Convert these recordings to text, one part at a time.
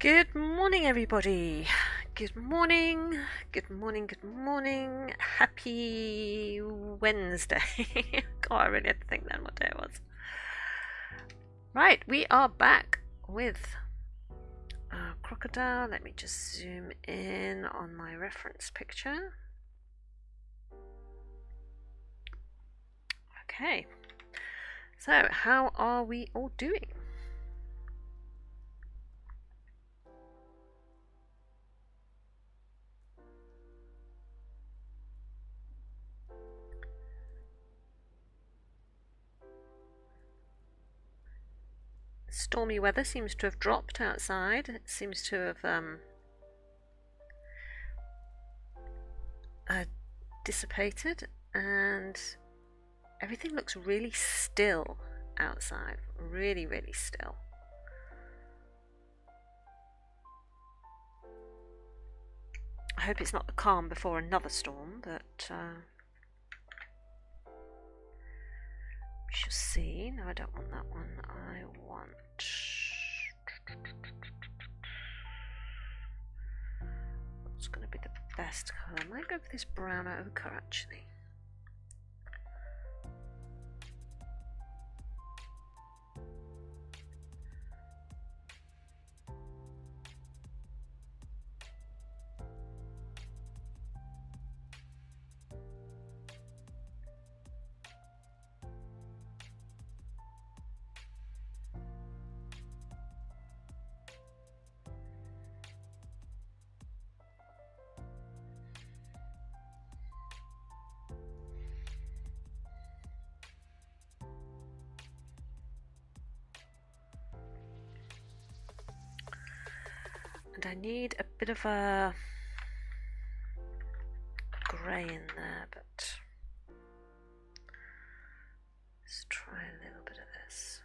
Good morning, everybody. Good morning, good morning, good morning. Happy Wednesday. God, I really had to think then what day it was. Right, we are back with Crocodile. Let me just zoom in on my reference picture. Okay, so how are we all doing? Stormy weather seems to have dropped outside. It seems to have dissipated, and everything looks really still outside. Really, really still. I hope it's not the calm before another storm, but we shall see. No, I don't want that one. I want... What's going to be the best colour? I might go for this brown ochre, actually. And I need a bit of a grey in there, but let's try a little bit of this.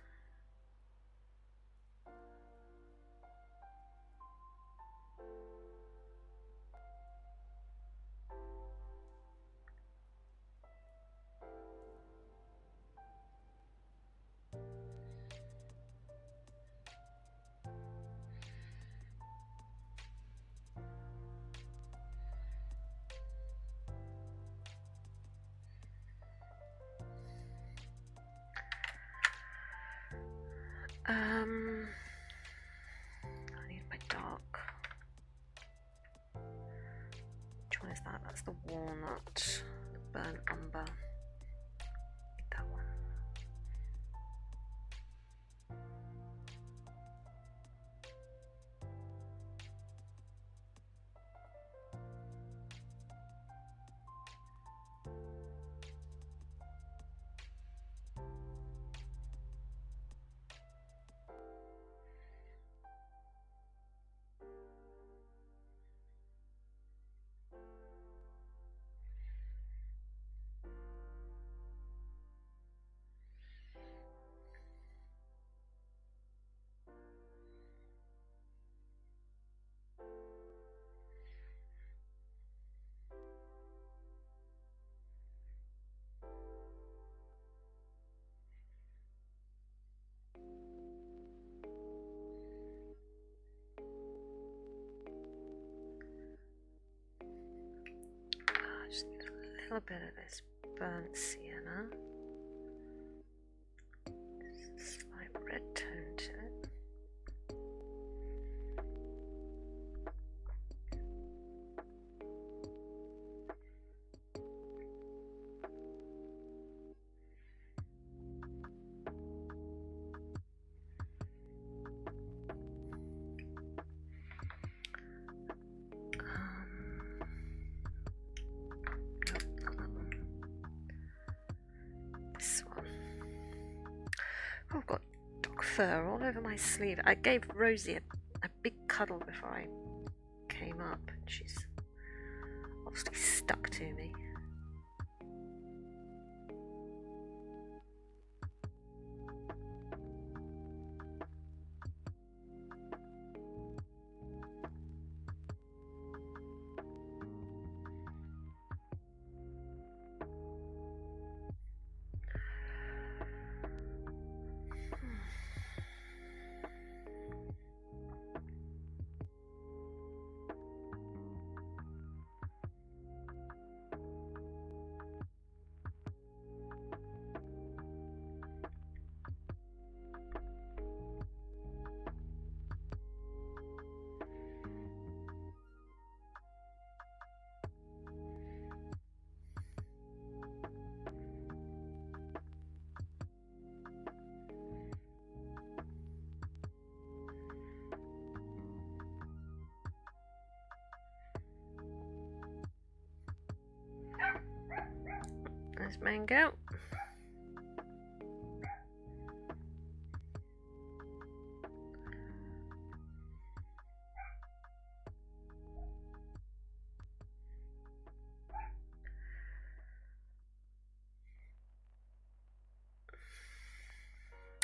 I need my dark. Which one is that? That's the walnut, the burnt umber. Need that one. I just need a little bit of this burnt sienna. Slight red tone to it. This one. Oh, I've got dog fur all over my sleeve. I gave Rosie a big cuddle before I came up, and she's obviously stuck to me. mango.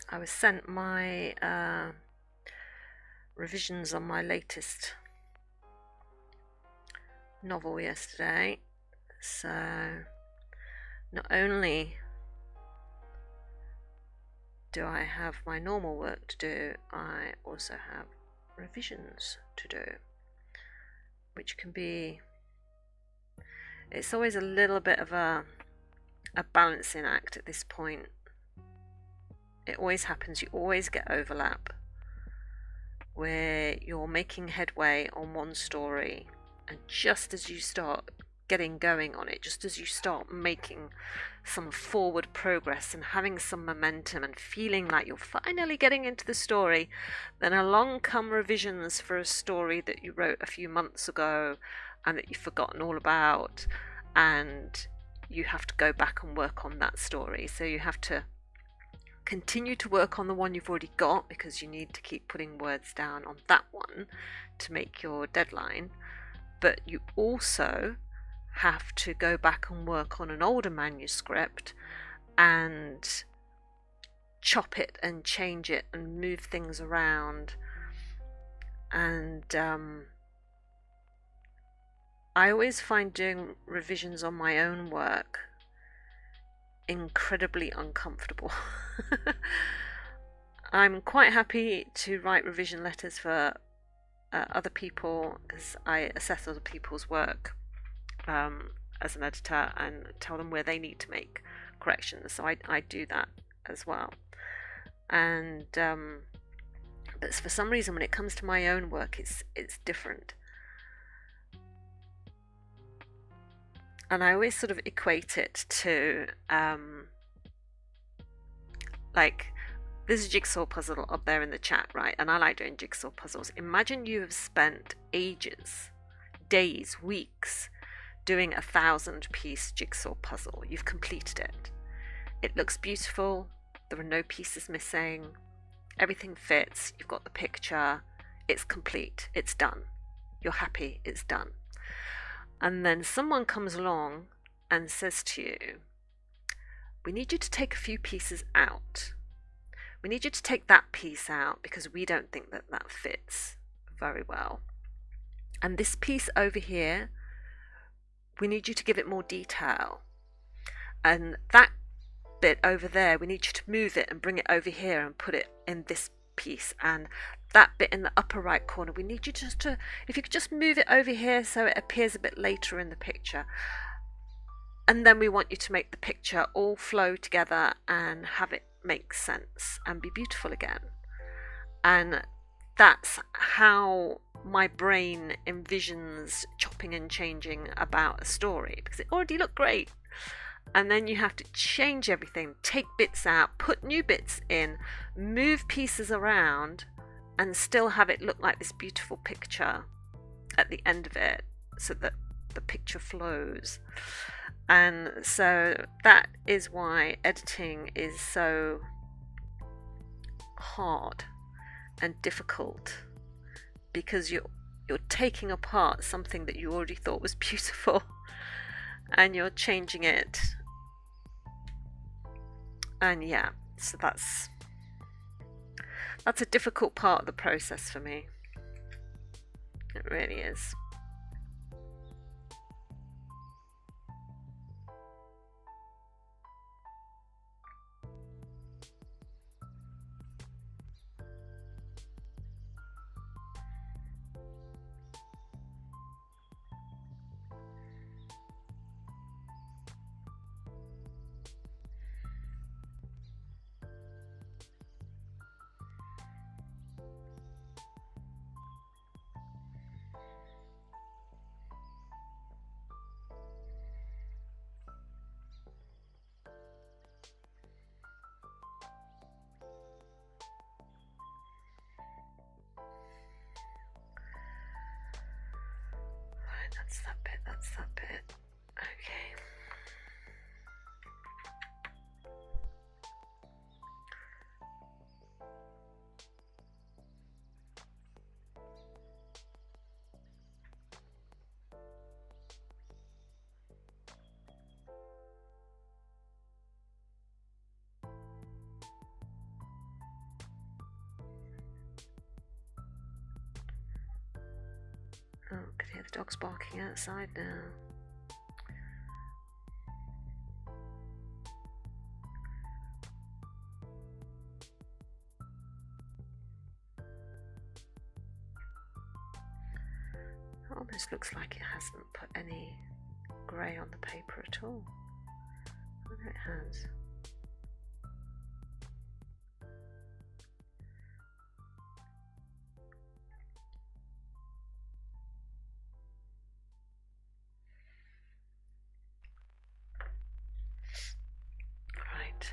I was sent my revisions on my latest novel yesterday, so not only do I have my normal work to do, I also have revisions to do, which can be, it's always a little bit of a balancing act at this point. It always happens, you always get overlap where you're making headway on one story, and just as you start getting going on it, just as you start making some forward progress and having some momentum and feeling like you're finally getting into the story, then along come revisions for a story that you wrote a few months ago and that you've forgotten all about, and you have to go back and work on that story. So you have to continue to work on the one you've already got, because you need to keep putting words down on that one to make your deadline, but you also have to go back and work on an older manuscript and chop it and change it and move things around. And I always find doing revisions on my own work incredibly uncomfortable. I'm quite happy to write revision letters for other people, because I assess other people's work as an editor and tell them where they need to make corrections, so I do that as well. And but for some reason when it comes to my own work, it's different, and I always sort of equate it to like, there's a jigsaw puzzle up there in the chat, right? And I like doing jigsaw puzzles. Imagine you have spent ages, days, weeks doing 1,000-piece jigsaw puzzle. You've completed it. It looks beautiful. There are no pieces missing. Everything fits. You've got the picture. It's complete. It's done. You're happy. It's done. And then someone comes along and says to you, we need you to take a few pieces out. We need you to take that piece out because we don't think that that fits very well. And this piece over here, we need you to give it more detail. And that bit over there, we need you to move it and bring it over here and put it in this piece. And that bit in the upper right corner, we need you just to, if you could just move it over here so it appears a bit later in the picture. And then we want you to make the picture all flow together and have it make sense and be beautiful again. And that's how my brain envisions chopping and changing about a story, because it already looked great. And then you have to change everything, take bits out, put new bits in, move pieces around, and still have it look like this beautiful picture at the end of it, so that the picture flows. And so that is why editing is so hard and difficult, because you're taking apart something that you already thought was beautiful and you're changing it. And yeah, so that's a difficult part of the process for me. It really is. Oh, I can hear the dogs barking outside now. It almost looks like it hasn't put any grey on the paper at all. I know it has. Right.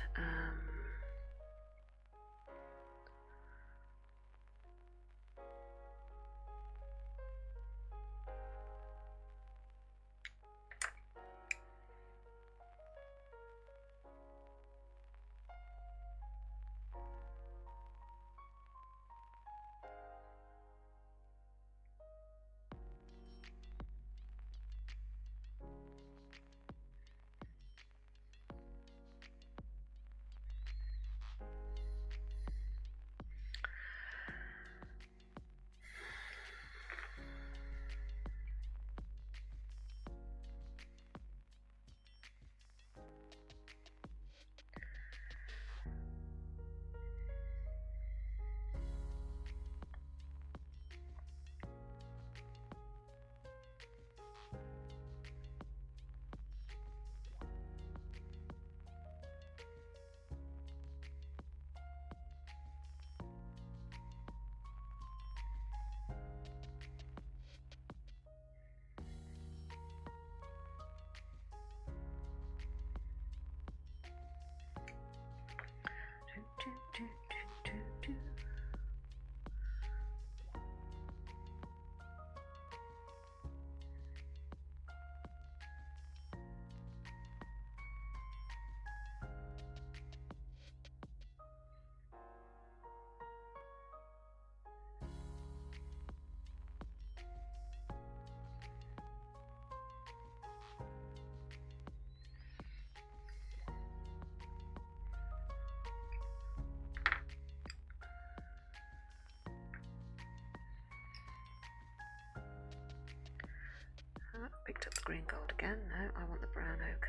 Picked up the green gold again. No, I want the brown ochre.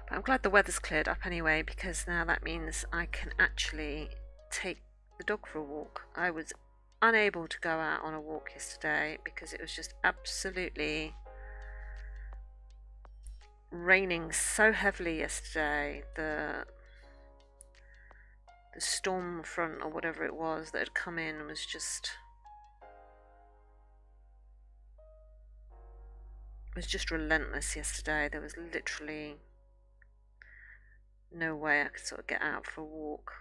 But I'm glad the weather's cleared up anyway, because now that means I can actually take the dog for a walk. I was unable to go out on a walk yesterday because it was just absolutely raining so heavily yesterday. The storm front or whatever it was that had come in was just relentless yesterday. There was literally no way I could sort of get out for a walk.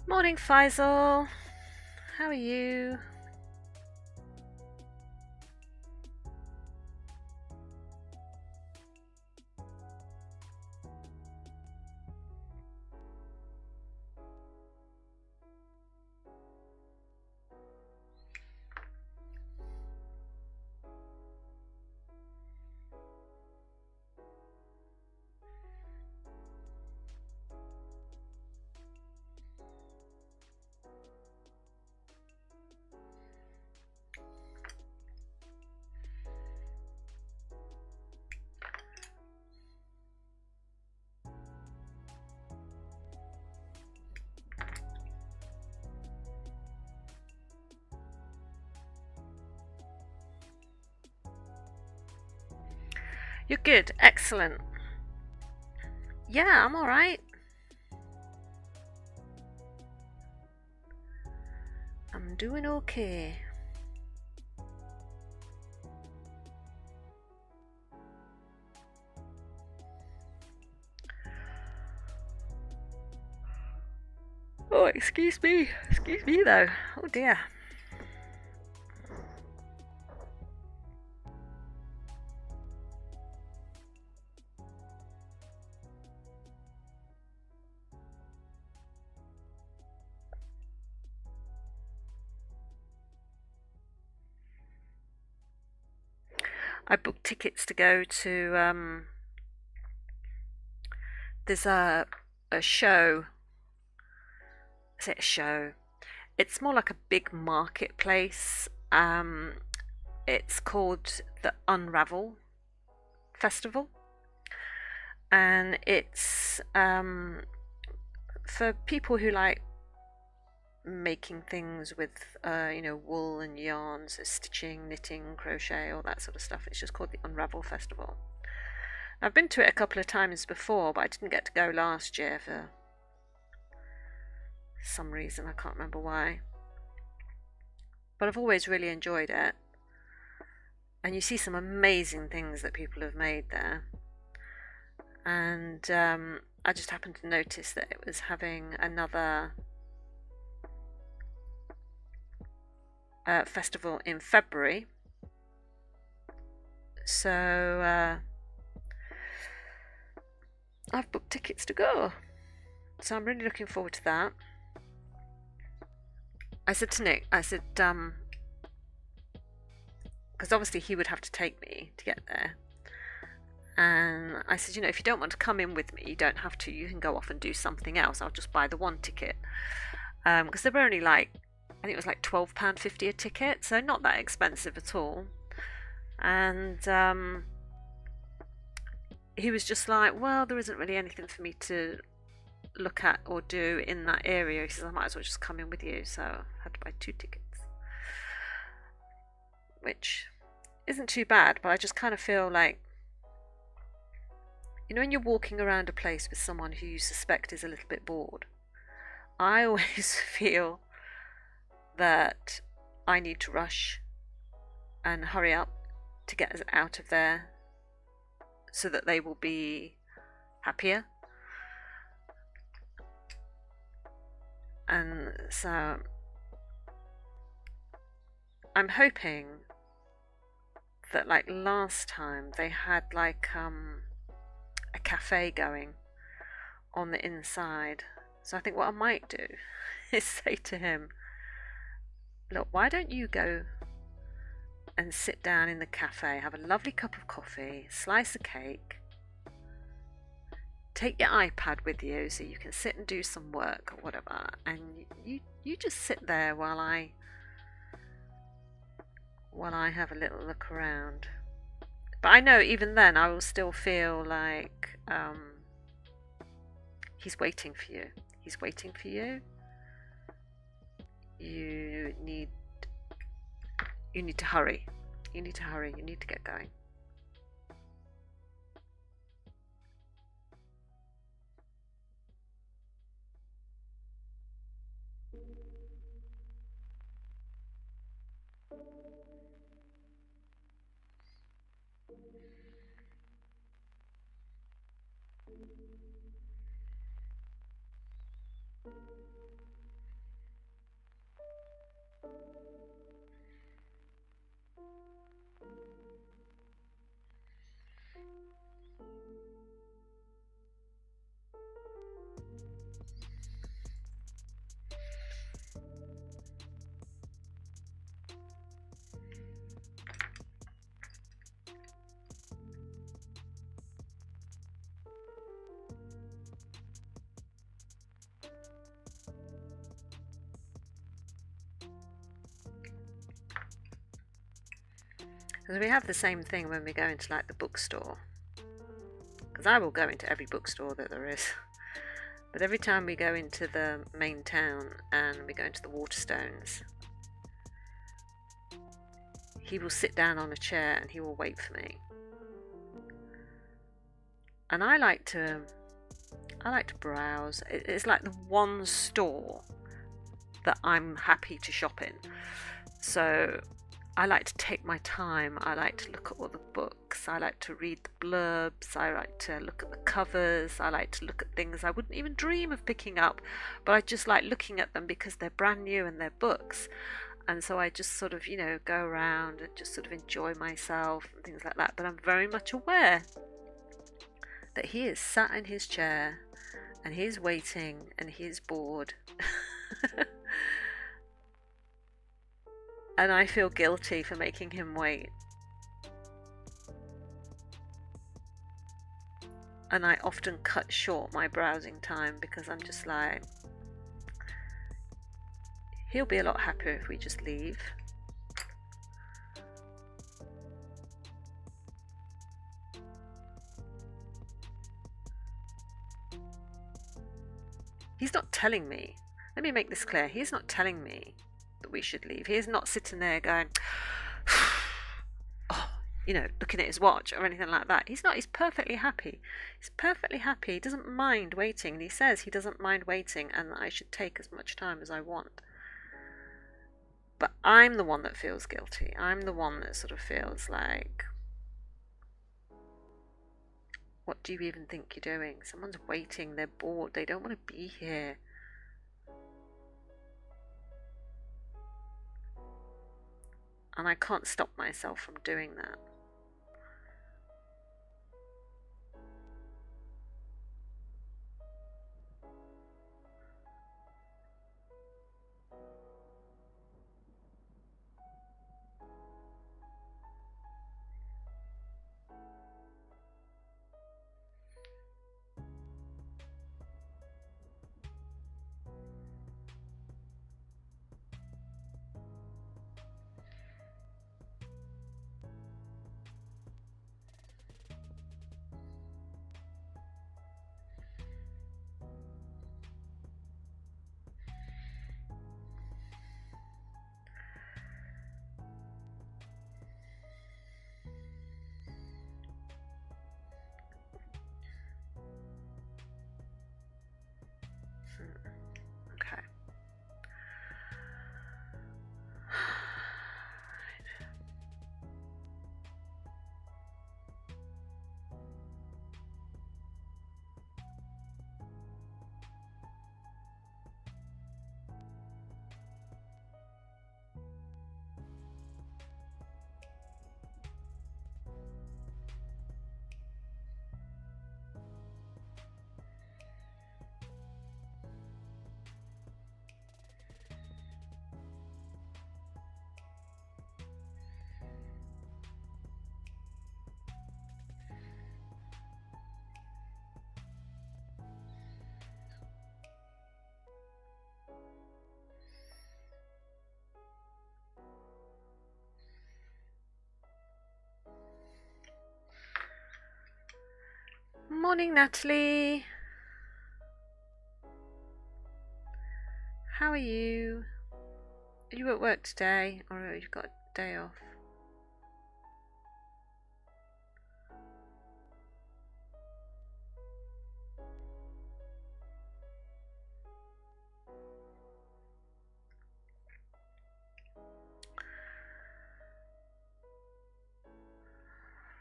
Morning, Faisal. How are you? You're good. Excellent. Yeah, I'm alright. I'm doing okay. Oh, excuse me. Excuse me, though. Oh dear. I booked tickets to go to. There's a show. Is it a show? It's more like a big marketplace. It's called the Unravel Festival, and it's for people who like making things with wool and yarns, so stitching, knitting, crochet, all that sort of stuff. It's just called the Unravel Festival. I've been to it a couple of times before, but I didn't get to go last year for some reason. I can't remember why. But I've always really enjoyed it. And you see some amazing things that people have made there. And I just happened to notice that it was having another festival in February. So I've booked tickets to go. So I'm really looking forward to that. I said to Nick, because obviously he would have to take me to get there. And I said, if you don't want to come in with me, you don't have to. You can go off and do something else. I'll just buy the one ticket. Because they were only I think it was like £12.50 a ticket, so not that expensive at all. And he was just like, well, there isn't really anything for me to look at or do in that area. He says, I might as well just come in with you. So I had to buy 2 tickets, which isn't too bad, but I just kind of feel like, when you're walking around a place with someone who you suspect is a little bit bored, I always feel that I need to rush and hurry up to get us out of there so that they will be happier. And so I'm hoping that last time they had a cafe going on the inside. So I think what I might do is say to him, look, why don't you go and sit down in the cafe, have a lovely cup of coffee, slice of cake, take your iPad with you so you can sit and do some work or whatever, and you just sit there while I have a little look around. But I know even then I will still feel like he's waiting for you. He's waiting for you. You need to hurry. You need to hurry. You need to get going. Because we have the same thing when we go into like the bookstore. Because I will go into every bookstore that there is. But every time we go into the main town and we go into the Waterstones, he will sit down on a chair and he will wait for me. And I like to browse. It's like the one store that I'm happy to shop in. So I like to take my time. I like to look at all the books. I like to read the blurbs. I like to look at the covers. I like to look at things I wouldn't even dream of picking up, but I just like looking at them because they're brand new and they're books. And so I just sort of, go around and just sort of enjoy myself and things like that. But I'm very much aware that he is sat in his chair and he's waiting and he's bored. And I feel guilty for making him wait. And I often cut short my browsing time because I'm just like, he'll be a lot happier if we just leave. He's not telling me. Let me make this clear. He's not telling me that we should leave. He's not sitting there going, oh, looking at his watch or anything like that. He's not. He's perfectly happy. He's perfectly happy. He doesn't mind waiting. And he says he doesn't mind waiting and that I should take as much time as I want. But I'm the one that feels guilty. I'm the one that sort of feels like, what do you even think you're doing? Someone's waiting. They're bored. They don't want to be here. And I can't stop myself from doing that. Okay. Morning, Natalie. How are you? Are you at work today or have you got a day off?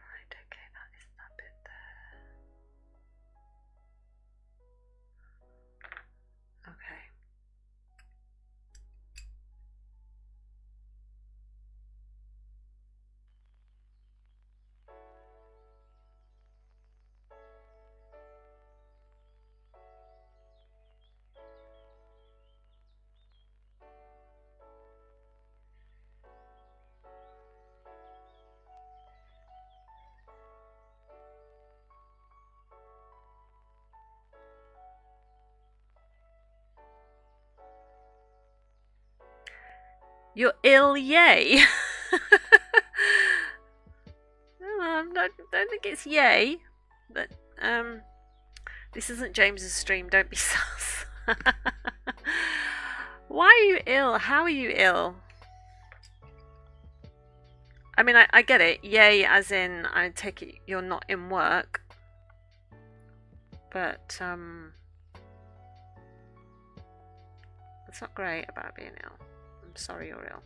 Right, okay, that is that bit there. Okay. You're ill, yay! don't think it's yay, but this isn't James's stream. Don't be sus. Why are you ill? How are you ill? I mean, I get it. Yay, as in, I take it you're not in work. But, that's not great about being ill. I'm sorry you're ill.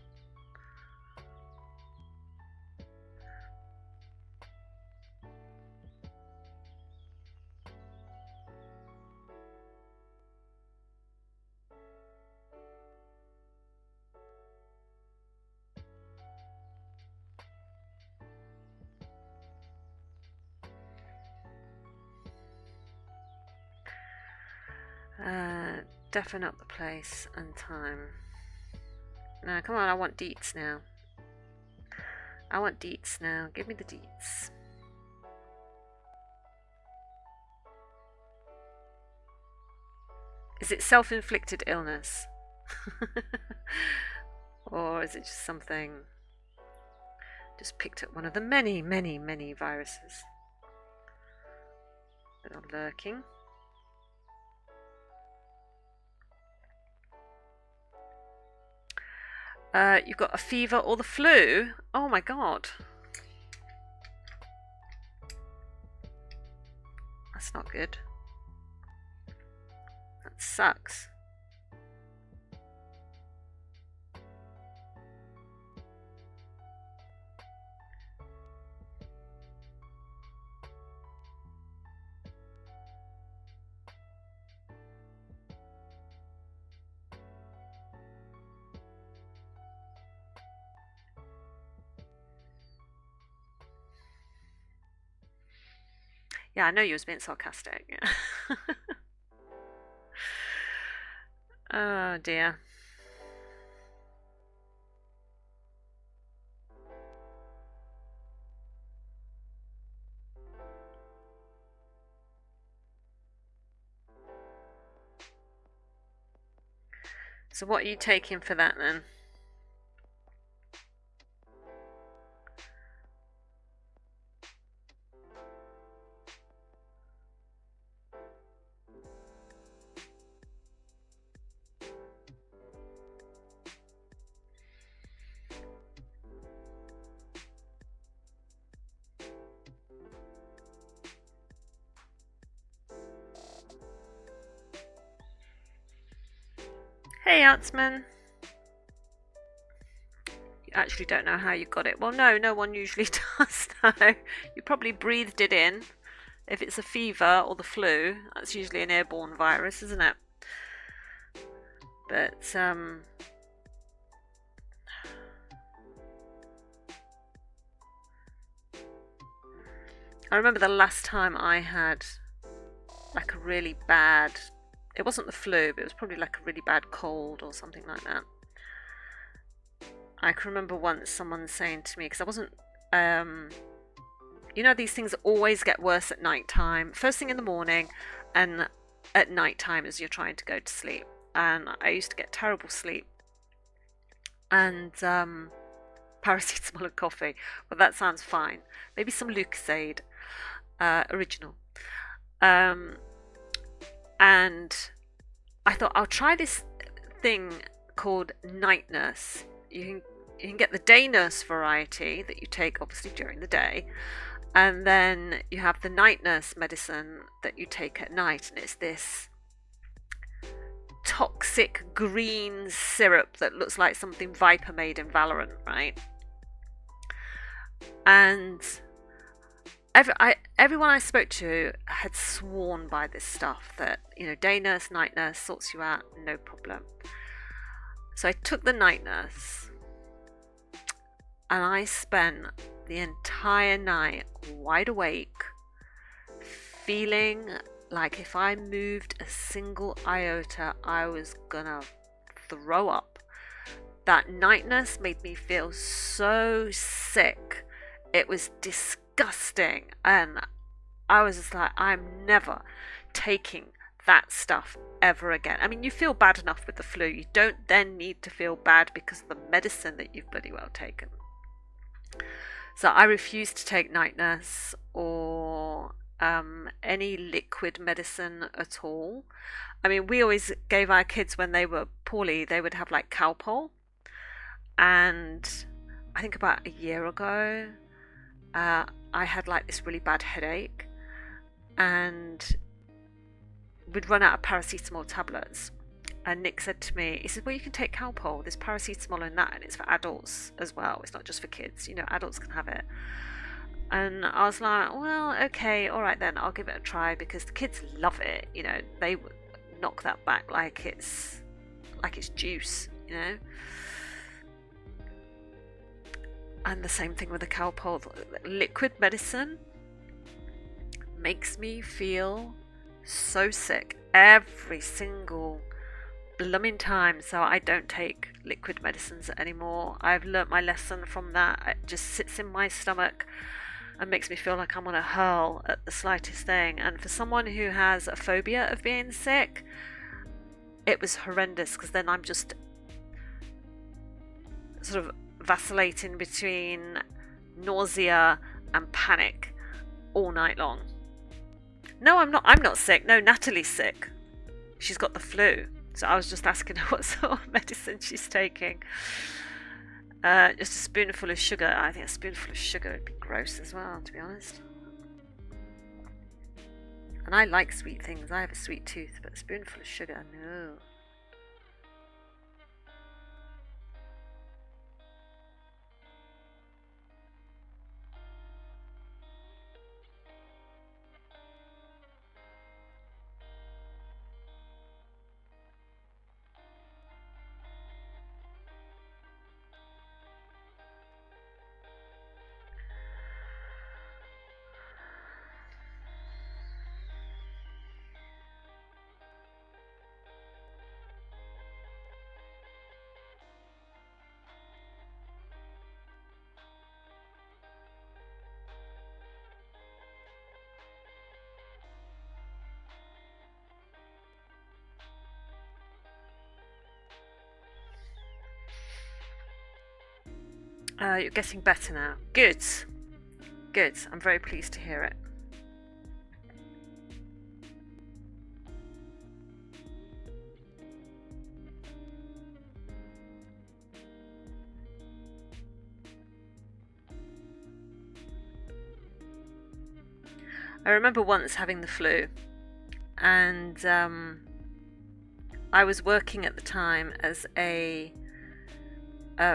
Deafen up the place and time. No, come on, I want deets now. I want deets now. Give me the deets. Is it self-inflicted illness? Or is it just something... Just picked up one of the many, many, many viruses that are lurking. You've got a fever or the flu. Oh my god. That's not good. That sucks. Yeah, I know you was being sarcastic. Oh dear. So what are you taking for that then? Hey, Artsman. You actually don't know how you got it. Well, no one usually does. No, you probably breathed it in. If it's a fever or the flu, that's usually an airborne virus, isn't it? But, I remember the last time I had like a really bad... It wasn't the flu, but it was probably like a really bad cold or something like that. I can remember once someone saying to me, because I wasn't... you know, these things always get worse at night time. First thing in the morning and at night time as you're trying to go to sleep. And I used to get terrible sleep. And paracetamol and coffee. Well, that sounds fine. Maybe some Lucozade. Original. And I thought I'll try this thing called night nurse. You can get the day nurse variety that you take obviously during the day, and then you have the night nurse medicine that you take at night, and it's this toxic green syrup that looks like something Viper made in Valorant, right? And everyone I spoke to had sworn by this stuff, that, you know, day nurse, night nurse sorts you out, no problem. So I took the night nurse and I spent the entire night wide awake, feeling like if I moved a single iota, I was gonna throw up. That night nurse made me feel so sick. It was disgusting, and I was just like, I'm never taking that stuff ever again. I mean, you feel bad enough with the flu. You don't then need to feel bad because of the medicine that you've bloody well taken. So I refuse to take night nurse or any liquid medicine at all. I mean, we always gave our kids when they were poorly, they would have like Calpol. And I think about a year ago, uh, I had like this really bad headache, and we'd run out of paracetamol tablets. And Nick said to me, he said, well, you can take Calpol. There's paracetamol in that, and it's for adults as well. It's not just for kids. You know, adults can have it. And I was like, well, okay, all right then, I'll give it a try, because the kids love it. You know, they would knock that back like it's juice, you know. And the same thing with the Calpol. Liquid medicine makes me feel so sick every single blooming time, so I don't take liquid medicines anymore. I've learnt my lesson from that. It just sits in my stomach and makes me feel like I'm on a hurl at the slightest thing. And for someone who has a phobia of being sick, it was horrendous, because then I'm just sort of vacillating between nausea and panic all night long. No, I'm not sick. No, Natalie's sick. She's got the flu. So I was just asking her what sort of medicine she's taking. Just a spoonful of sugar. I think a spoonful of sugar would be gross as well, to be honest. And I like sweet things. I have a sweet tooth, but a spoonful of sugar, no. You're getting better now. Good. Good. I'm very pleased to hear it. I remember once having the flu, and I was working at the time as a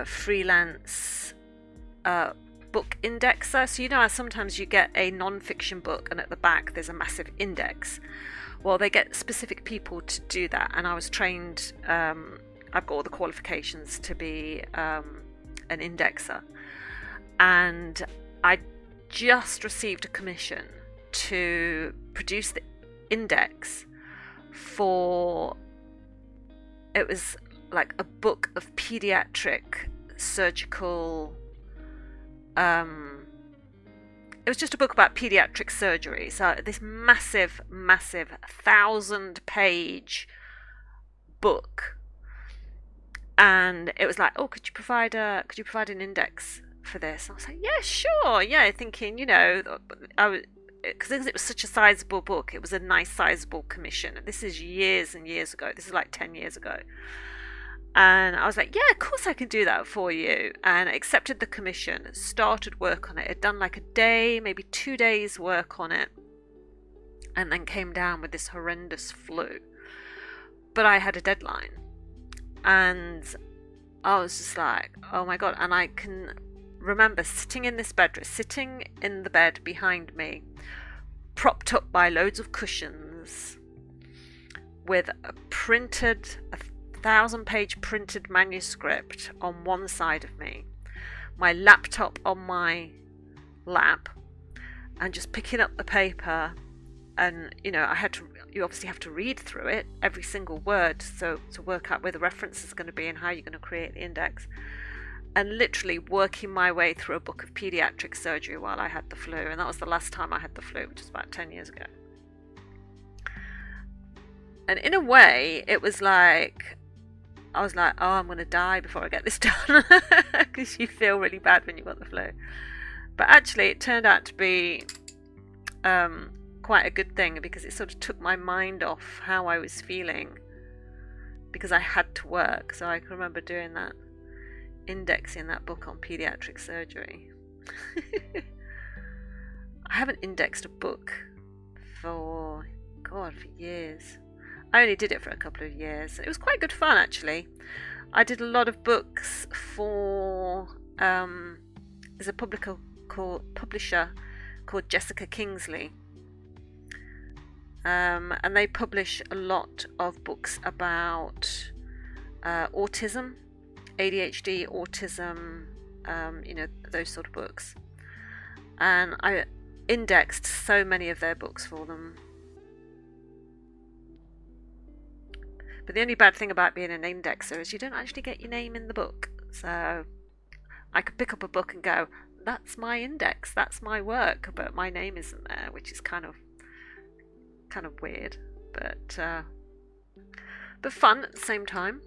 freelance book indexer. So you know how sometimes you get a non-fiction book and at the back there's a massive index. Well, they get specific people to do that, and I was trained, I've got all the qualifications to be an indexer, and I just received a commission to produce the index for, it was like a book of pediatric surgical, it was just a book about pediatric surgery. So this massive 1,000-page book, and it was like, oh, could you provide an index for this? And I was like, yeah, sure, yeah, thinking, you know, because it was such a sizable book, it was a nice sizable commission. This is years and years ago. This is like 10 years ago. And I was like, yeah, of course I can do that for you. And I accepted the commission, started work on it. I'd done like a day, maybe 2 days work on it, and then came down with this horrendous flu. But I had a deadline. And I was just like, oh my God. And I can remember sitting in the bed behind me, propped up by loads of cushions, with a 1,000-page printed manuscript on one side of me, my laptop on my lap, and just picking up the paper. And you obviously have to read through it, every single word, so to work out where the reference is going to be and how you're going to create the index, and literally working my way through a book of pediatric surgery while I had the flu. And that was the last time I had the flu, which was about 10 years ago. And in a way, it was like, I was like, oh, I'm going to die before I get this done, because you feel really bad when you've got the flu. But actually, it turned out to be quite a good thing, because it sort of took my mind off how I was feeling, because I had to work. So I can remember doing that, indexing that book on pediatric surgery. I haven't indexed a book for years. I only did it for a couple of years. It was quite good fun, actually. I did a lot of books for there's a publisher called Jessica Kingsley, and they publish a lot of books about autism, ADHD, autism, those sort of books. And I indexed so many of their books for them. But the only bad thing about being an indexer is you don't actually get your name in the book. So I could pick up a book and go, that's my index, that's my work, but my name isn't there, which is kind of weird, but fun at the same time.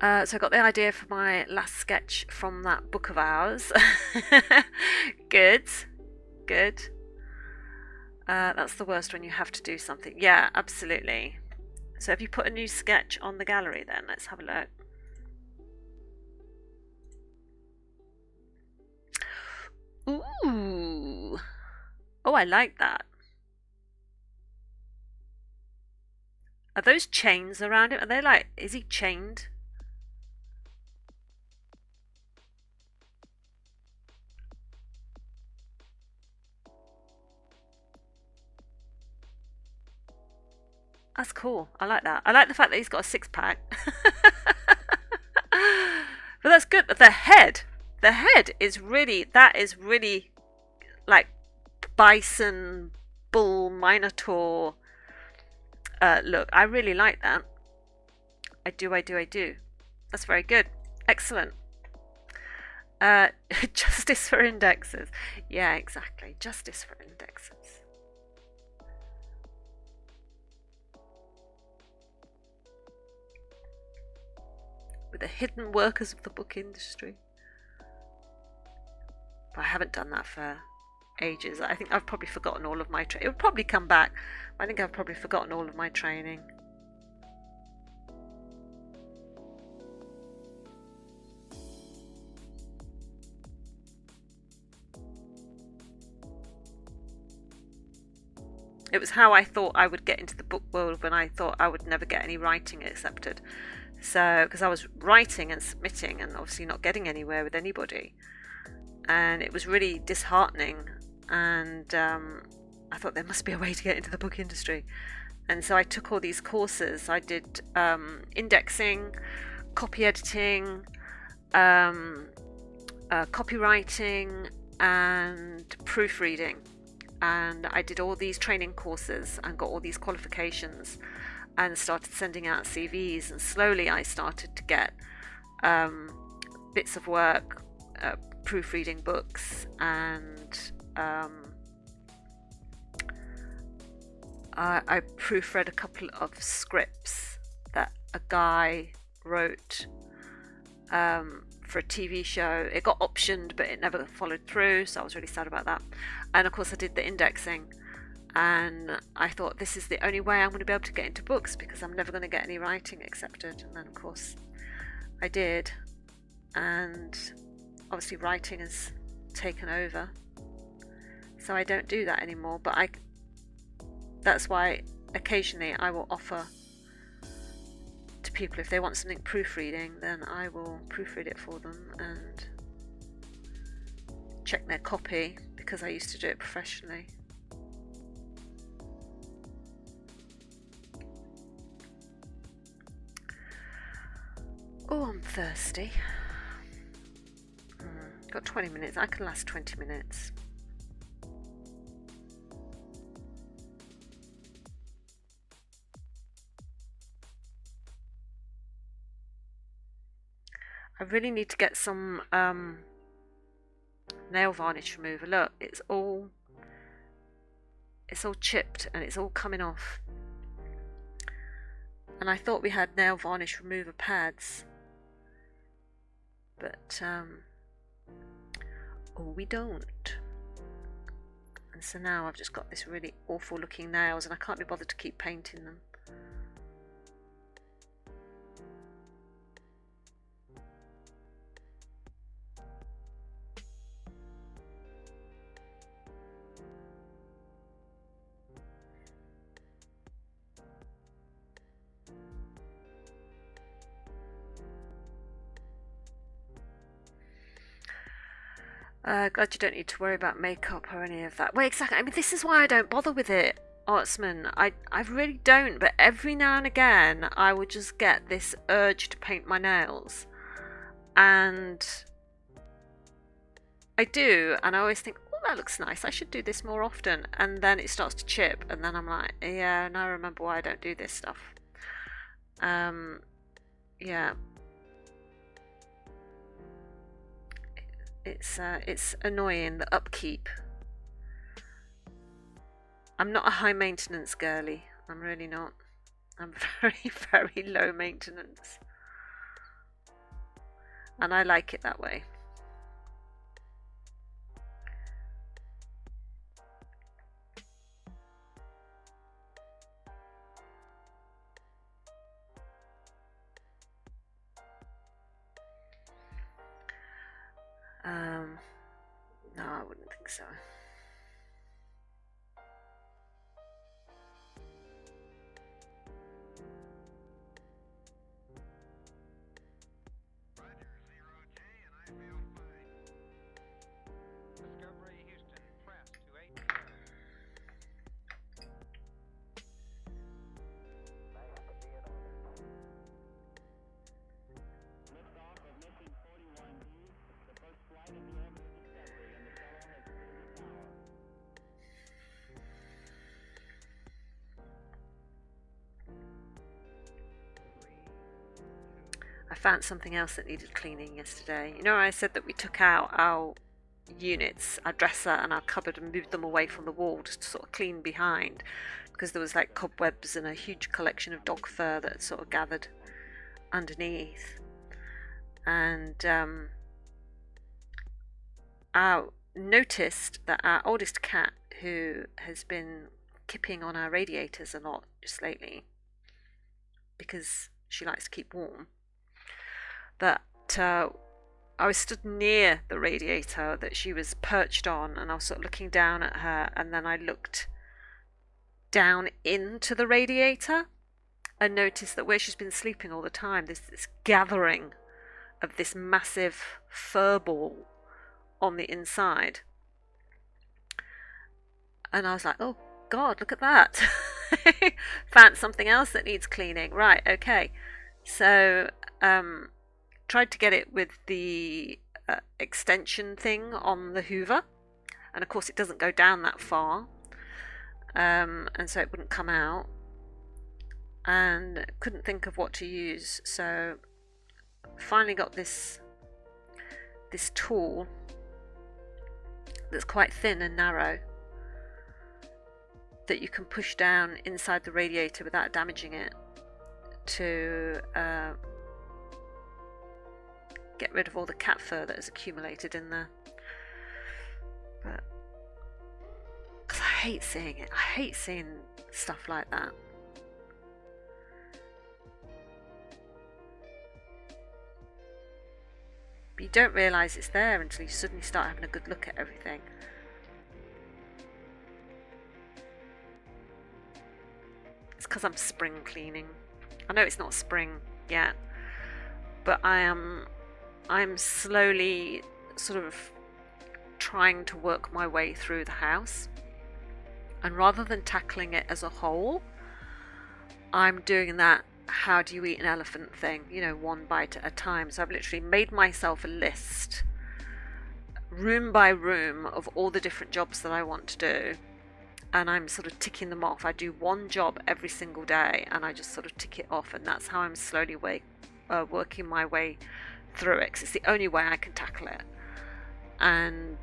So I got the idea for my last sketch from that book of ours. Good. That's the worst when you have to do something. Yeah, absolutely. So have you put a new sketch on the gallery then? Let's have a look. Ooh. Oh, I like that. Are those chains around him? Are they like, is he chained? That's cool. I like that. I like the fact that he's got a six-pack. But that's good. But the head is really, like bison, bull, minotaur look. I really like that. I do. That's very good. Excellent. Justice for indexes. Yeah, exactly. Justice for indexes. With the hidden workers of the book industry. But I haven't done that for ages. I think I've probably forgotten all of my training. It will probably come back. I think I've probably forgotten all of my training. It was how I thought I would get into the book world when I thought I would never get any writing accepted. So, because I was writing and submitting and obviously not getting anywhere with anybody. And it was really disheartening. And I thought there must be a way to get into the book industry. And so I took all these courses. I did indexing, copy editing, copywriting, and proofreading. And I did all these training courses and got all these qualifications and started sending out CVs, and slowly I started to get bits of work, proofreading books, and I proofread a couple of scripts that a guy wrote for a TV show. It got optioned, but it never followed through, so I was really sad about that. And of course I did the indexing, and I thought, this is the only way I'm going to be able to get into books, because I'm never going to get any writing accepted. And then of course I did, and obviously writing has taken over, so I don't do that anymore. But that's why occasionally I will offer to people, if they want something proofreading, then I will proofread it for them and check their copy, because I used to do it professionally. Oh, I'm thirsty. Got 20 minutes. I can last 20 minutes. I really need to get some nail varnish remover. Look, it's all chipped and it's all coming off. And I thought we had nail varnish remover pads, but or we don't. And so now I've just got this really awful looking nails and I can't be bothered to keep painting them. Glad you don't need to worry about makeup or any of that. Well, exactly. I mean, this is why I don't bother with it, Artsman. I really don't. But every now and again, I would just get this urge to paint my nails. And I do. And I always think, oh, that looks nice. I should do this more often. And then it starts to chip. And then I'm like, yeah, now I remember why I don't do this stuff. Yeah. It's annoying, the upkeep. I'm not a high maintenance girly. I'm really not. I'm very, very low maintenance. And I like it that way. No, I wouldn't think so. I found something else that needed cleaning yesterday. You know, I said that we took out our units, our dresser and our cupboard, and moved them away from the wall just to sort of clean behind, because there was like cobwebs and a huge collection of dog fur that had sort of gathered underneath. And I noticed that our oldest cat, who has been kipping on our radiators a lot just lately because she likes to keep warm, that I was stood near the radiator that she was perched on, and I was sort of looking down at her, and then I looked down into the radiator and noticed that where she's been sleeping all the time, there's this gathering of this massive fur ball on the inside. And I was like, oh God, look at that. Found something else that needs cleaning. Right, okay. So tried to get it with the extension thing on the Hoover, and of course it doesn't go down that far, and so it wouldn't come out, and couldn't think of what to use. So finally got this tool that's quite thin and narrow that you can push down inside the radiator without damaging it to get rid of all the cat fur that has accumulated in there. But because I hate seeing it, I hate seeing stuff like that. But you don't realise it's there until you suddenly start having a good look at everything. It's because I'm spring cleaning. I know it's not spring yet, but I'm slowly sort of trying to work my way through the house, and rather than tackling it as a whole, I'm doing that how do you eat an elephant thing, you know, one bite at a time. So I've literally made myself a list, room by room, of all the different jobs that I want to do, and I'm sort of ticking them off. I do one job every single day and I just sort of tick it off, and that's how I'm slowly working my way through it, because it's the only way I can tackle it. And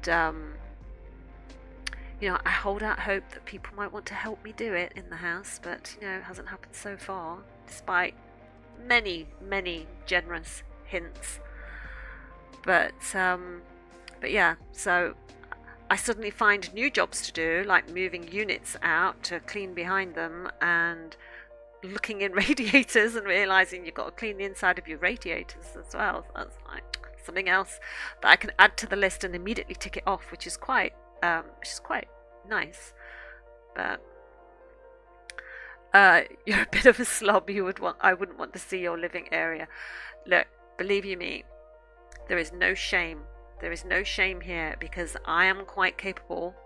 you know, I hold out hope that people might want to help me do it in the house, but you know, it hasn't happened so far, despite many generous hints. But But yeah, so I suddenly find new jobs to do, like moving units out to clean behind them and looking in radiators and realizing you've got to clean the inside of your radiators as well. So that's like something else that I can add to the list and immediately tick it off, which is quite nice. But you're a bit of a slob. I wouldn't want to see your living area. Look, believe you me, there is no shame. There is no shame here, because I am quite capable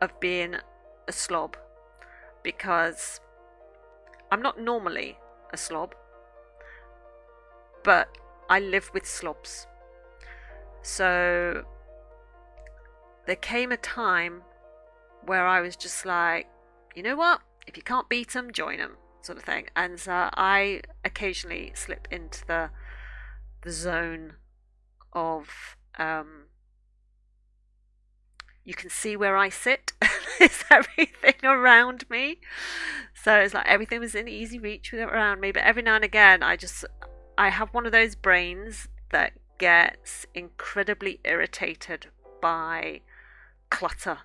of being a slob, because I'm not normally a slob, but I live with slobs. So there came a time where I was just like, you know what? If you can't beat them, join them, sort of thing. And so I occasionally slip into the zone of you can see where I sit. There's everything around me. So it's like everything was in easy reach around me. But every now and again, I have one of those brains that gets incredibly irritated by clutter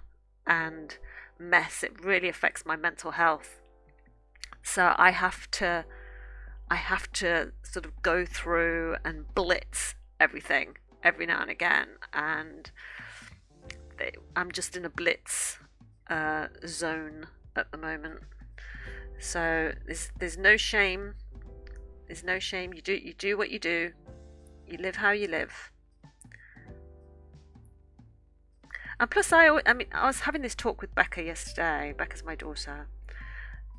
and mess. It really affects my mental health. So I have to sort of go through and blitz everything every now and again, and I'm just in a blitz zone at the moment. So there's no shame. There's no shame. You do what you do. You live how you live. And plus, I was having this talk with Becca yesterday. Becca's my daughter.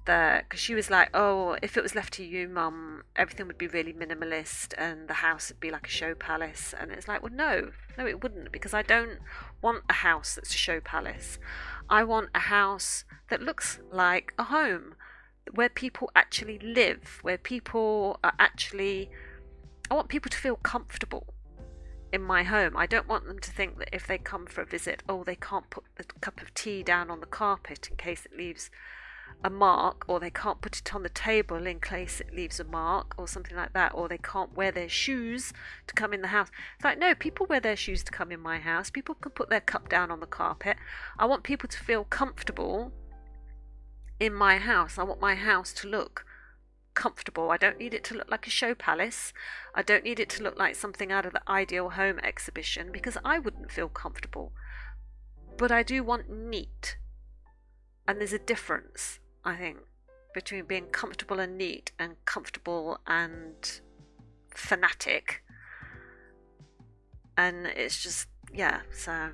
Because she was like, oh, if it was left to you, Mum, everything would be really minimalist and the house would be like a show palace. And it's like, well, no, it wouldn't, because I don't want a house that's a show palace. I want a house that looks like a home, where people actually live, where people are actually... I want people to feel comfortable in my home. I don't want them to think that if they come for a visit, oh, they can't put the cup of tea down on the carpet in case it leaves a mark, or they can't put it on the table in case it leaves a mark, or something like that, or they can't wear their shoes to come in the house. It's like, no, people wear their shoes to come in my house. People can put their cup down on the carpet. I want people to feel comfortable in my house. I want my house to look comfortable. I don't need it to look like a show palace. I don't need it to look like something out of the Ideal Home exhibition, because I wouldn't feel comfortable. But I do want neat. And there's a difference, I think, between being comfortable and neat and comfortable and fanatic. And it's just, yeah, so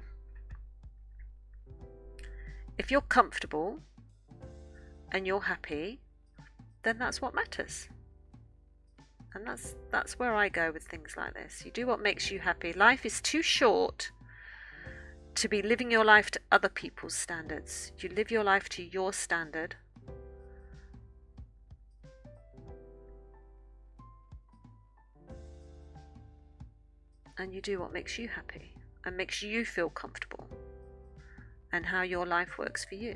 if you're comfortable and you're happy, then that's what matters. And that's where I go with things like this. You do what makes you happy. Life is too short to be living your life to other people's standards. You live your life to your standard. And you do what makes you happy and makes you feel comfortable, and how your life works for you.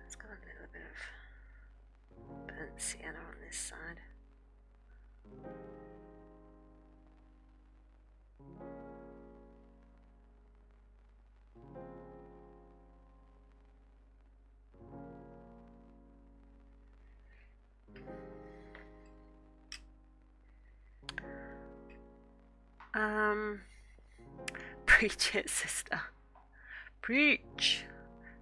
It's got a little bit of burnt sienna on this side. Preach it, sister. Preach.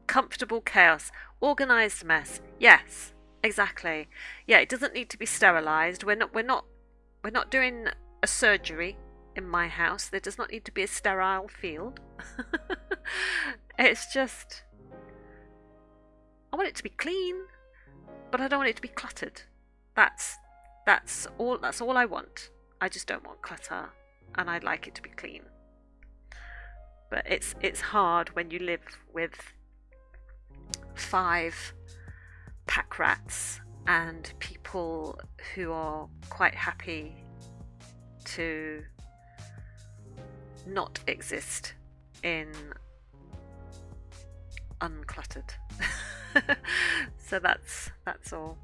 Comfortable chaos. Organised mess. Yes, exactly. Yeah, it doesn't need to be sterilised. We're not doing a surgery in my house. There does not need to be a sterile field. It's just, I want it to be clean, but I don't want it to be cluttered. That's that's all I want. I just don't want clutter, and I'd like it to be clean. But it's hard when you live with 5 pack rats and people who are quite happy to not exist in uncluttered. So that's all.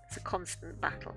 It's a constant battle.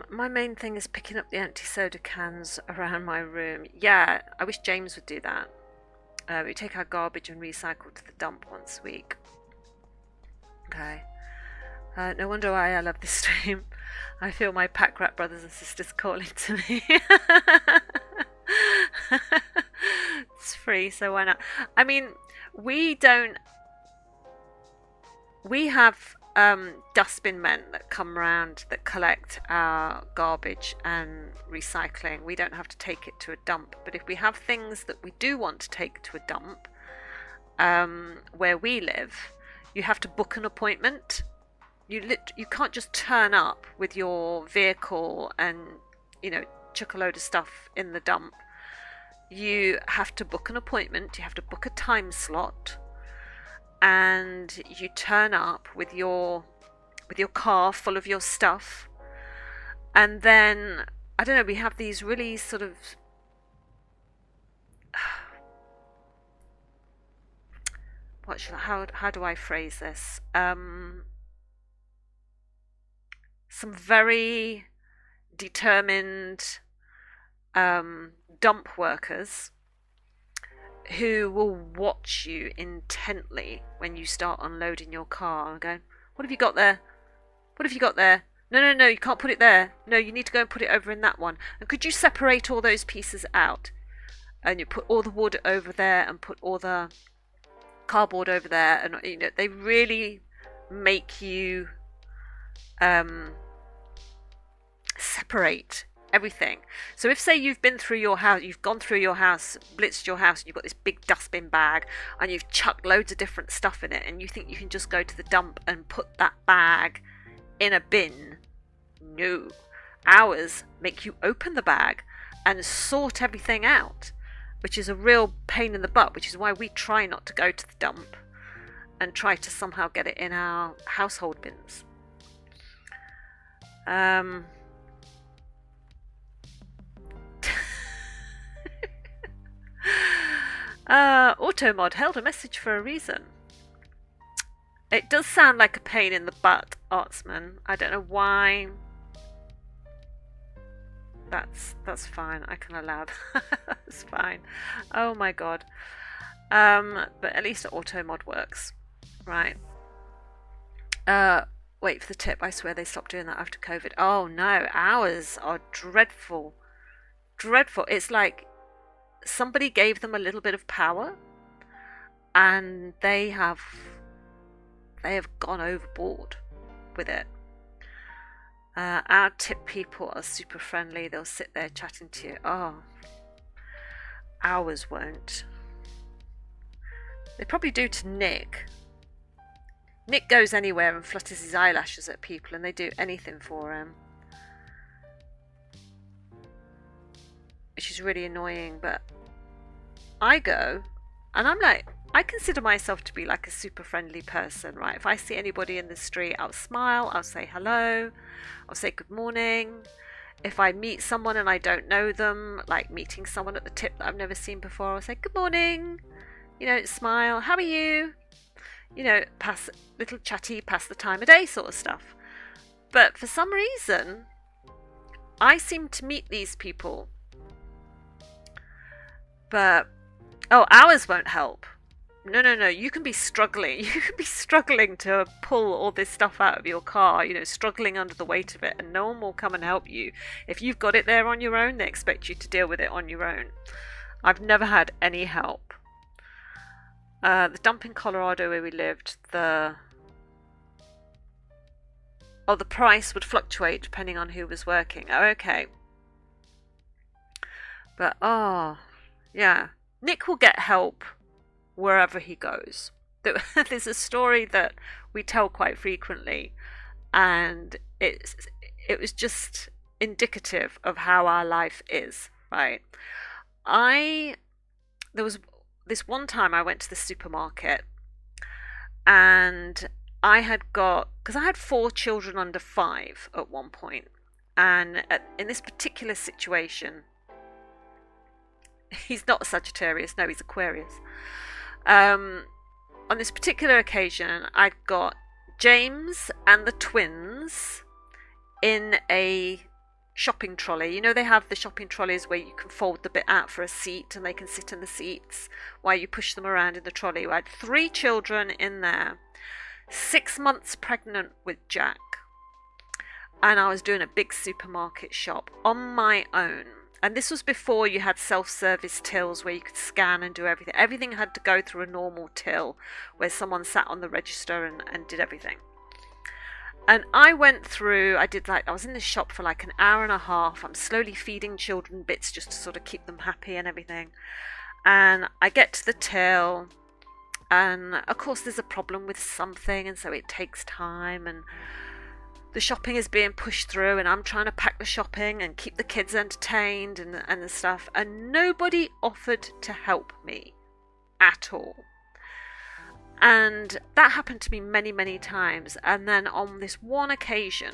My main thing is picking up the empty soda cans around my room. Yeah, I wish James would do that. We take our garbage and recycle to the dump once a week. Okay. No wonder why I love this stream. I feel my pack rat brothers and sisters calling to me. It's free, so why not? I mean, we don't. We have dustbin men that come round that collect our garbage and recycling. We don't have to take it to a dump. But if we have things that we do want to take to a dump, where we live, you have to book an appointment. You can't just turn up with your vehicle and chuck a load of stuff in the dump. You have to book an appointment. You have to book a time slot. And you turn up with your car full of your stuff, and then I don't know. We have these really sort of how do I phrase this? Some very determined dump workers who will watch you intently when you start unloading your car and going, "What have you got there? What have you got there? No, you can't put it there. No, you need to go and put it over in that one. And could you separate all those pieces out? And you put all the wood over there and put all the cardboard over there." And they really make you separate everything. So if, say, you've gone through your house, blitzed your house, and you've got this big dustbin bag and you've chucked loads of different stuff in it, and you think you can just go to the dump and put that bag in a bin. No. Ours make you open the bag and sort everything out, which is a real pain in the butt, which is why we try not to go to the dump and try to somehow get it in our household bins. Automod held a message for a reason. It does sound like a pain in the butt, Artsman. I don't know why. That's fine. I can allow that. That's fine. Oh my god. But at least Automod works. Right. Wait for the tip. I swear they stopped doing that after COVID. Oh no, ours are dreadful. Dreadful. It's like somebody gave them a little bit of power and they have gone overboard with it. Our tip people are super friendly. They'll sit there chatting to you. Oh, ours won't. They probably do to Nick. Nick goes anywhere and flutters his eyelashes at people and they do anything for him, which is really annoying. But I go and I'm like, I consider myself to be like a super friendly person, right? If I see anybody in the street, I'll smile, I'll say hello, I'll say good morning. If I meet someone and I don't know them, like meeting someone at the tip that I've never seen before, I'll say good morning, smile, how are you? pass little chatty, pass the time of day sort of stuff. But for some reason, I seem to meet these people. But, hours won't help. No. You can be struggling. You can be struggling to pull all this stuff out of your car, struggling under the weight of it, and no one will come and help you. If you've got it there on your own, they expect you to deal with it on your own. I've never had any help. The dump in Colorado where we lived, the price would fluctuate depending on who was working. Oh, okay. But, yeah. Nick will get help wherever he goes. There's a story that we tell quite frequently, and it was just indicative of how our life is, right? There was this one time I went to the supermarket, and because I had 4 children under 5 at one point, and in this particular situation, he's not a Sagittarius, no, he's Aquarius. On this particular occasion, I'd got James and the twins in a shopping trolley. They have the shopping trolleys where you can fold the bit out for a seat and they can sit in the seats while you push them around in the trolley. I had 3 children in there, 6 months pregnant with Jack, and I was doing a big supermarket shop on my own. And this was before you had self-service tills where you could scan and do everything. Everything had to go through a normal till where someone sat on the register and did everything. And I went through, I was in this shop for like an hour and a half. I'm slowly feeding children bits just to sort of keep them happy and everything. And I get to the till, and of course there's a problem with something, and so it takes time, and the shopping is being pushed through, and I'm trying to pack the shopping and keep the kids entertained and the stuff, and nobody offered to help me at all. And that happened to me many, many times. And then on this one occasion,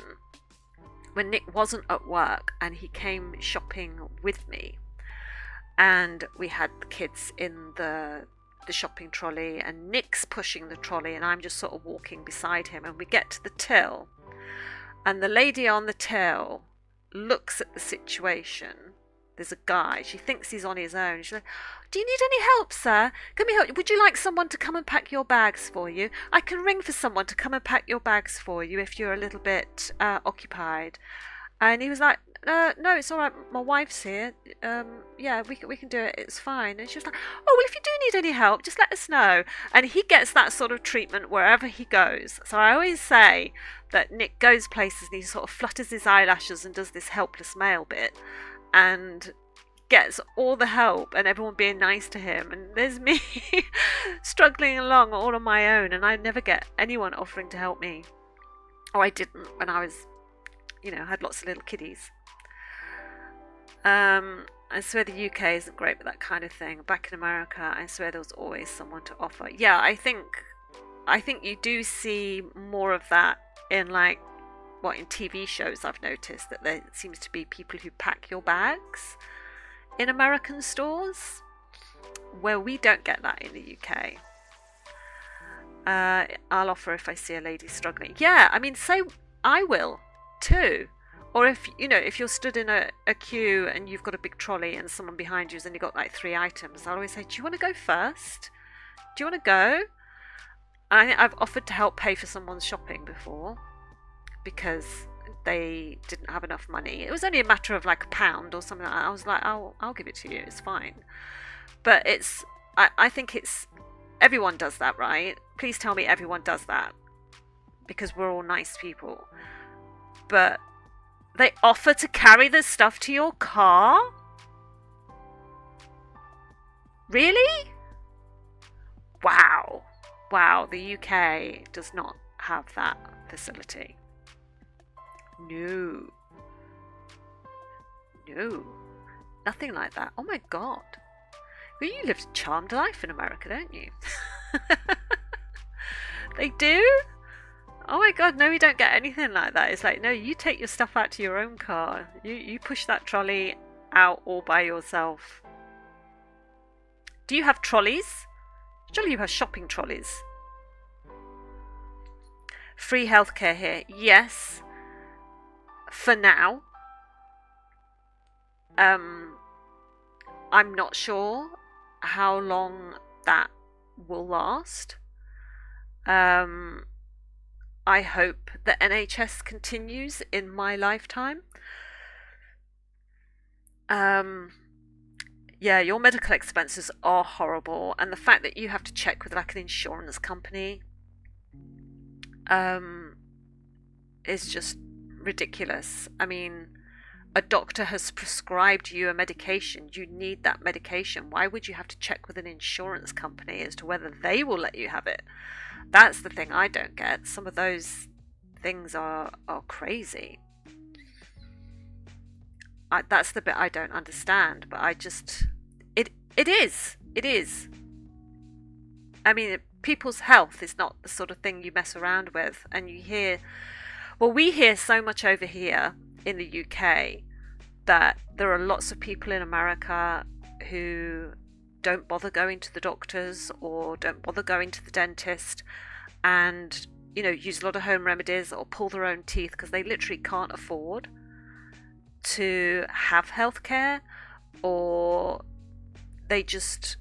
when Nick wasn't at work and he came shopping with me, and we had the kids in the shopping trolley, and Nick's pushing the trolley, and I'm just sort of walking beside him, and we get to the till. And the lady on the till looks at the situation. There's a guy. She thinks he's on his own. She's like, "Do you need any help, sir? Can we help you? Would you like someone to come and pack your bags for you? I can ring for someone to come and pack your bags for you if you're a little bit occupied." And he was like, "No, it's all right. My wife's here. Yeah, we can do it. It's fine." And she was like, "Oh, well, if you do need any help, just let us know." And he gets that sort of treatment wherever he goes. So I always say that Nick goes places and he sort of flutters his eyelashes and does this helpless male bit and gets all the help and everyone being nice to him. And there's me struggling along all on my own, and I never get anyone offering to help me. Oh, I didn't when I was, had lots of little kiddies. I swear the UK isn't great with that kind of thing. Back in America, I swear there was always someone to offer. Yeah, I think you do see more of that in in TV shows. I've noticed that there seems to be people who pack your bags in American stores, where we don't get that in the UK. I'll offer if I see a lady struggling. Yeah, I mean, say I will too. Or if you're stood in a queue and you've got a big trolley and someone behind you's only got 3 items, I'll always say, "Do you want to go first? Do you want to go?" And I think I've offered to help pay for someone's shopping before because they didn't have enough money. It was only a matter of £1 or something like that. I was like, I'll give it to you. It's fine. But I think everyone does that, right? Please tell me everyone does that, because we're all nice people. But they offer to carry the stuff to your car? Really? Wow. Wow, the UK does not have that facility. No. Nothing like that. Oh my God. Well, you live a charmed life in America, don't you? They do? Oh my God, no, we don't get anything like that. It's like, no, you take your stuff out to your own car. You push that trolley out all by yourself. Do you have trolleys? Surely you have shopping trolleys. Free healthcare here, yes, for now. I'm not sure how long that will last. I hope the NHS continues in my lifetime. Yeah, your medical expenses are horrible, and the fact that you have to check with like an insurance company is just ridiculous. I mean, a doctor has prescribed you a medication. You need that medication. Why would you have to check with an insurance company as to whether they will let you have it? That's the thing I don't get. Some of those things are crazy. That's the bit I don't understand, but it is. I mean, people's health is not the sort of thing you mess around with. And we hear so much over here in the UK that there are lots of people in America who don't bother going to the doctors or don't bother going to the dentist, and use a lot of home remedies or pull their own teeth because they literally can't afford to have healthcare, or it's just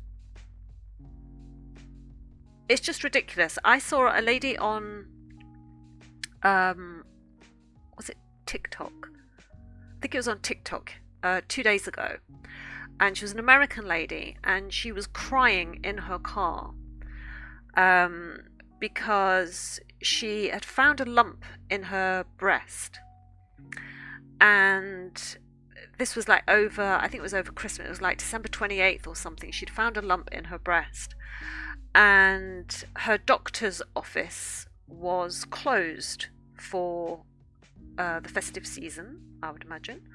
ridiculous. I saw a lady on was it TikTok? I think it was on TikTok 2 days ago, and she was an American lady, and she was crying in her car because she had found a lump in her breast, and this was like I think it was over Christmas. It was like December 28th or something. She'd found a lump in her breast, and her doctor's office was closed for the festive season, I would imagine.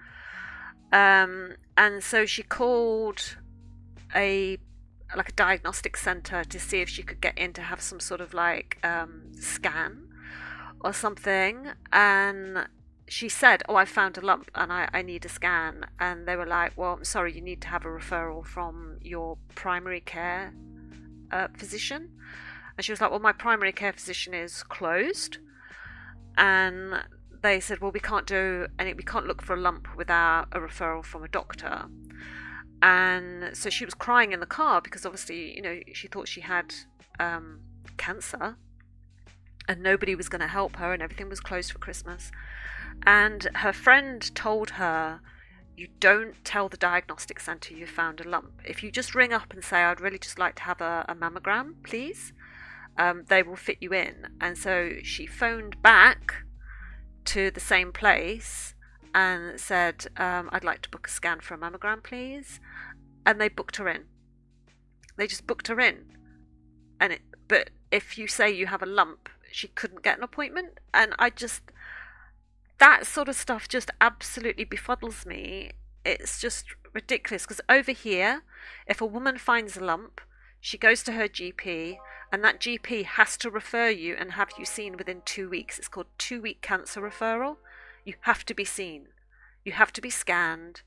And so she called a diagnostic center to see if she could get in to have some sort of scan or something. And she said, "Oh, I found a lump and I need a scan." And they were like, "Well, I'm sorry, you need to have a referral from your primary care physician." And she was like, "Well, my primary care physician is closed." And they said, "Well, we can't look for a lump without a referral from a doctor." And so she was crying in the car because obviously, she thought she had cancer and nobody was going to help her and everything was closed for Christmas. And her friend told her, "You don't tell the diagnostic centre you found a lump. If you just ring up and say, 'I'd really just like to have a mammogram, please,' they will fit you in." And so she phoned back to the same place and said, "I'd like to book a scan for a mammogram, please." And they booked her in. They just booked her in. But if you say you have a lump, she couldn't get an appointment. And that sort of stuff just absolutely befuddles me. It's just ridiculous, because over here, if a woman finds a lump, she goes to her GP, and that GP has to refer you and have you seen within 2 weeks. It's called 2-week cancer referral. You have to be seen. You have to be scanned,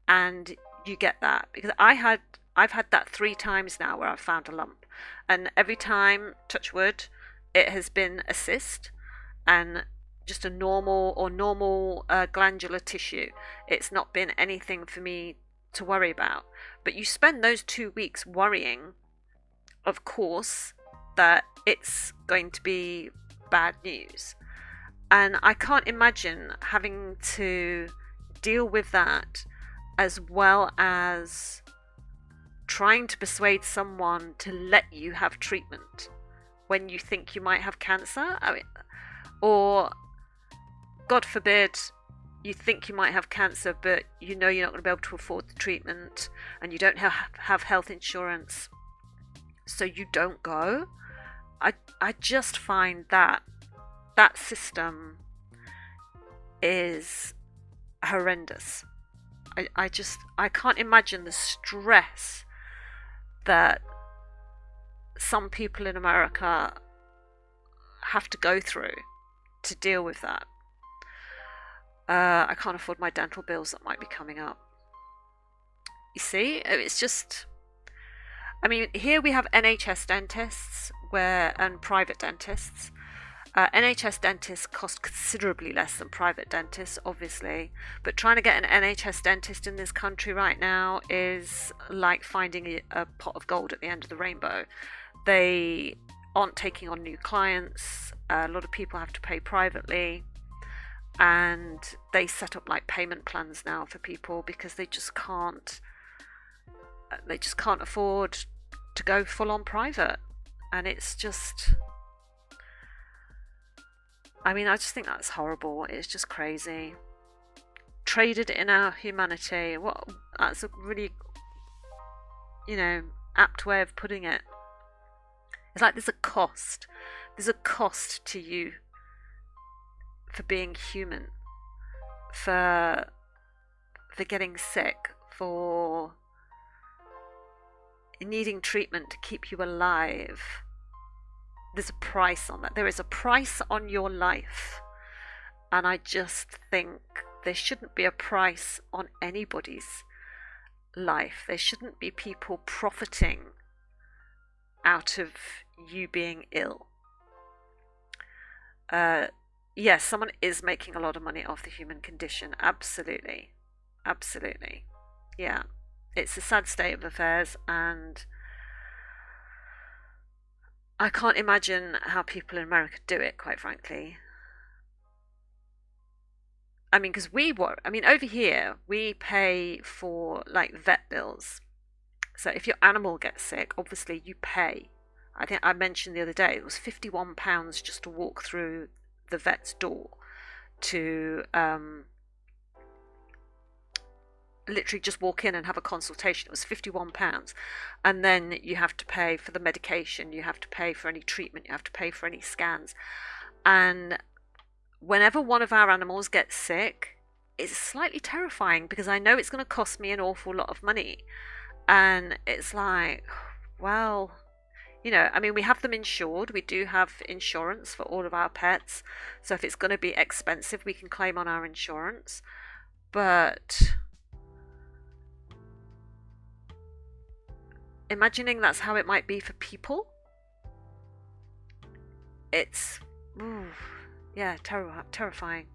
and you get that. Because I've had that 3 times now where I've found a lump, and every time, touch wood, it has been a cyst and just a normal glandular tissue. It's not been anything for me to worry about. But you spend those 2 weeks worrying, of course, that it's going to be bad news. And I can't imagine having to deal with that, as well as trying to persuade someone to let you have treatment when you think you might have cancer. Or God forbid, you think you might have cancer, but you're not going to be able to afford the treatment, and you don't have health insurance, so you don't go. I just find that system is horrendous. I can't imagine the stress that some people in America have to go through to deal with that. I can't afford my dental bills that might be coming up. You see, it's just, here we have NHS dentists and private dentists, NHS dentists cost considerably less than private dentists, obviously, but trying to get an NHS dentist in this country right now is like finding a pot of gold at the end of the rainbow. They aren't taking on new clients. A lot of people have to pay privately, and they set up like payment plans now for people because they just can't afford to go full on private. And it's just, I mean, I just think that's horrible. It's just crazy. Traded in our humanity. What? That's a really, apt way of putting it. It's like there's a cost. There's a cost to you for being human, for getting sick, for needing treatment to keep you alive. There's a price on that. There is a price on your life. And I just think there shouldn't be a price on anybody's life. There shouldn't be people profiting out of you being ill. Yes, someone is making a lot of money off the human condition. Absolutely. Absolutely. Yeah. It's a sad state of affairs, and I can't imagine how people in America do it, quite frankly. I mean, because over here, we pay for like vet bills. So if your animal gets sick, obviously you pay. I think I mentioned the other day, it was £51 just to walk through the vet's door to literally just walk in and have a consultation. It was £51. And then you have to pay for the medication, you have to pay for any treatment, you have to pay for any scans. And whenever one of our animals gets sick, it's slightly terrifying because I know it's going to cost me an awful lot of money. And it's like, well, we have them insured. We do have insurance for all of our pets. So if it's going to be expensive, we can claim on our insurance. But imagining that's how it might be for people, it's, terrifying.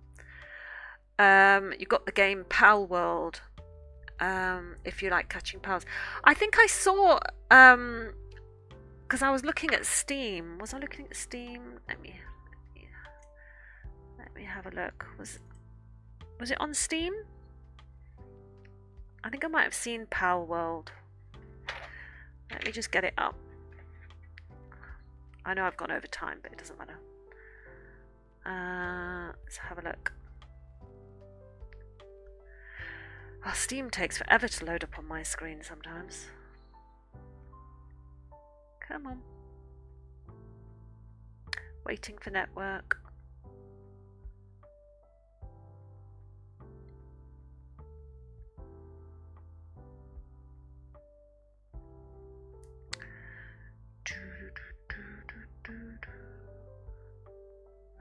You've got the game Pal World. If you like catching pals. I think I saw, because I was looking at Steam. Was I looking at Steam? Let me have a look. Was it on Steam? I think I might have seen Pal World. Let me just get it up. I know I've gone over time, but it doesn't matter. Let's have a look. Oh, Steam takes forever to load up on my screen sometimes. Come on. Waiting for network.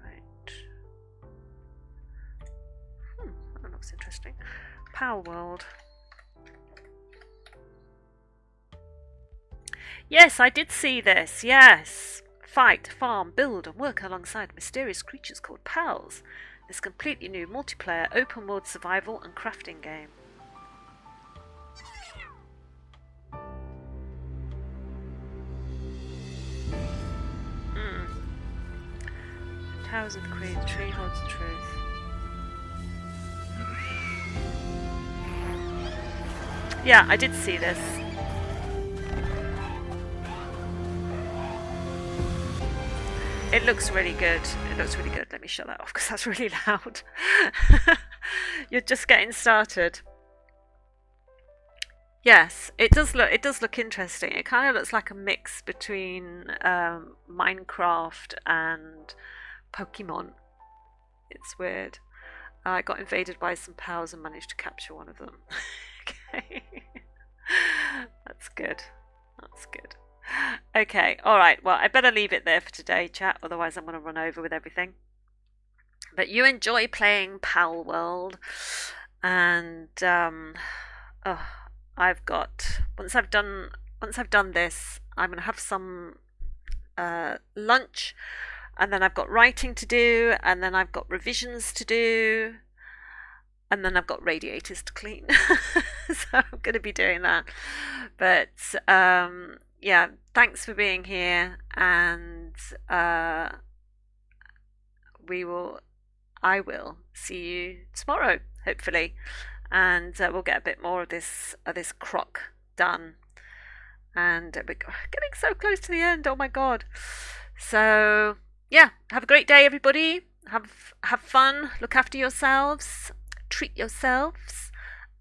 Right. That looks interesting. Power World. Yes, I did see this. Yes. Fight, farm, build, and work alongside mysterious creatures called pals. This completely new multiplayer open world survival and crafting game. Towers of the Queen, the tree holds the truth. Yeah, I did see this. It looks really good. It looks really good. Let me shut that off because that's really loud. You're just getting started. Yes, it does look interesting. It kind of looks like a mix between Minecraft and Pokemon. It's weird. I got invaded by some pals and managed to capture one of them. Okay. That's good. That's good. Okay, alright, well, I better leave it there for today, chat, otherwise I'm going to run over with everything. But you enjoy playing Pal World, and I've got, once I've done this, I'm going to have some lunch, and then I've got writing to do, and then I've got revisions to do, and then I've got radiators to clean. So I'm going to be doing that. But yeah, thanks for being here, and uh, we will. I will see you tomorrow, hopefully, and we'll get a bit more of this croc done. And we're getting so close to the end. Oh my god! So yeah, have a great day, everybody. Have fun. Look after yourselves. Treat yourselves,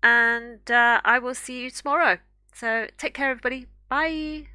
and I will see you tomorrow. So take care, everybody. Bye.